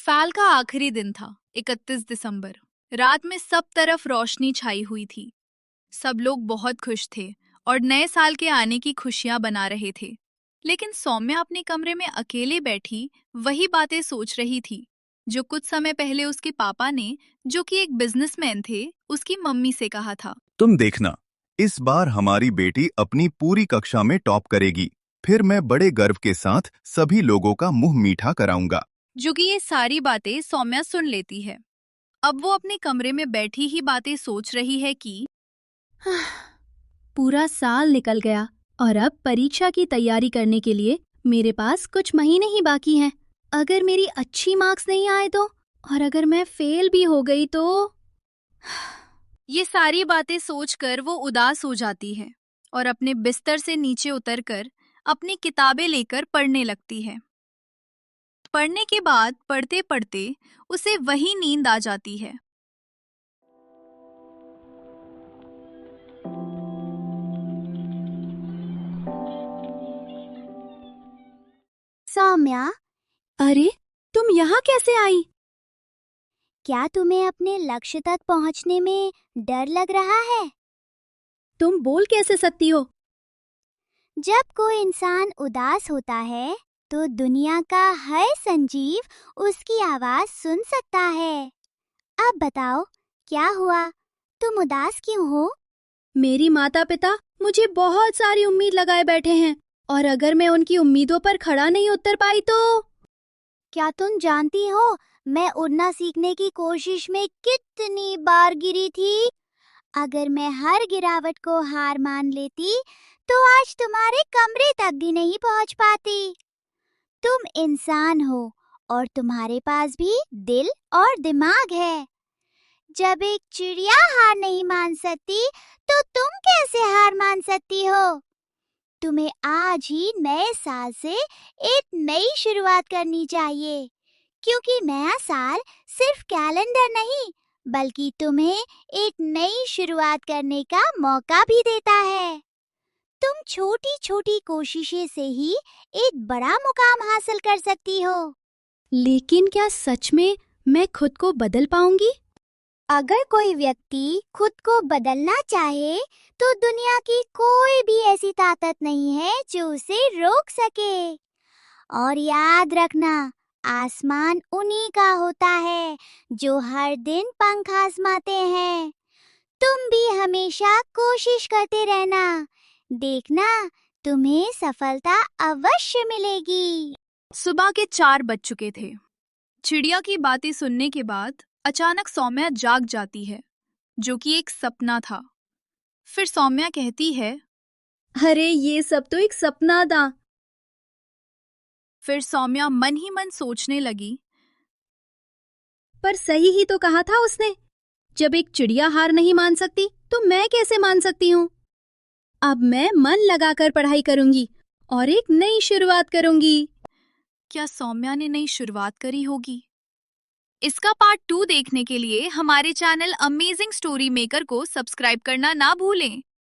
साल का आखिरी दिन था, 31 दिसंबर। रात में सब तरफ रोशनी छाई हुई थी। सब लोग बहुत खुश थे और नए साल के आने की खुशियां बना रहे थे। लेकिन सौम्या अपने कमरे में अकेले बैठी वही बातें सोच रही थी जो कुछ समय पहले उसके पापा ने, जो कि एक बिजनेसमैन थे, उसकी मम्मी से कहा था। तुम देखना, इस बार हमारी बेटी अपनी पूरी कक्षा में टॉप करेगी। फिर मैं बड़े गर्व के साथ सभी लोगों का मुंह मीठा कराऊंगा। जो कि ये सारी बातें सौम्या सुन लेती है। अब वो अपने कमरे में बैठी ही बातें सोच रही है कि पूरा साल निकल गया और अब परीक्षा की तैयारी करने के लिए मेरे पास कुछ महीने ही बाकी हैं। अगर मेरी अच्छी मार्क्स नहीं आए तो, और अगर मैं फेल भी हो गई तो। ये सारी बातें सोचकर वो उदास हो जाती है और अपने बिस्तर से नीचे उतरकर अपनी किताबें लेकर पढ़ने लगती है। पढ़ने के बाद पढ़ते पढ़ते उसे वही नींद आ जाती है। सौम्या, अरे, तुम यहाँ कैसे आई? क्या तुम्हें अपने लक्ष्य तक पहुंचने में डर लग रहा है? तुम बोल कैसे सकती हो? जब कोई इंसान उदास होता है तो दुनिया का हर संजीव उसकी आवाज सुन सकता है। अब बताओ, क्या हुआ? तुम उदास क्यों हो? मेरी माता पिता मुझे बहुत सारी उम्मीद लगाए बैठे हैं, और अगर मैं उनकी उम्मीदों पर खड़ा नहीं उतर पाई तो। क्या तुम जानती हो मैं उड़ना सीखने की कोशिश में कितनी बार गिरी थी? अगर मैं हर गिरावट को हार मान लेती तो आज तुम्हारे कमरे तक भी नहीं पहुंच पाती। तुम इंसान हो और तुम्हारे पास भी दिल और दिमाग है। जब एक चिड़िया हार नहीं मान सकती तो तुम कैसे हार मान सकती हो? तुम्हें आज ही नए साल से एक नई शुरुआत करनी चाहिए, क्योंकि नया साल सिर्फ कैलेंडर नहीं बल्कि तुम्हें एक नई शुरुआत करने का मौका भी देता है। तुम छोटी छोटी कोशिशें से ही एक बड़ा मुकाम हासिल कर सकती हो। लेकिन क्या सच में मैं खुद को बदल पाऊंगी? अगर कोई व्यक्ति खुद को बदलना चाहे तो दुनिया की कोई भी ऐसी ताकत नहीं है जो उसे रोक सके। और याद रखना, आसमान उन्हीं का होता है जो हर दिन पंख आजमाते हैं। तुम भी हमेशा कोशिश करते रहना, देखना तुम्हें सफलता अवश्य मिलेगी। सुबह के 4 बज चुके थे। चिड़िया की बातें सुनने के बाद अचानक सौम्या जाग जाती है, जो कि एक सपना था। फिर सौम्या कहती है, अरे, ये सब तो एक सपना था। फिर सौम्या मन ही मन सोचने लगी, पर सही ही तो कहा था उसने। जब एक चिड़िया हार नहीं मान सकती तो मैं कैसे मान सकती हूँ? अब मैं मन लगाकर पढ़ाई करूंगी और एक नई शुरुआत करूंगी। क्या सौम्या ने नई शुरुआत करी होगी? इसका पार्ट 2 देखने के लिए हमारे चैनल अमेजिंग स्टोरी मेकर को सब्सक्राइब करना ना भूलें।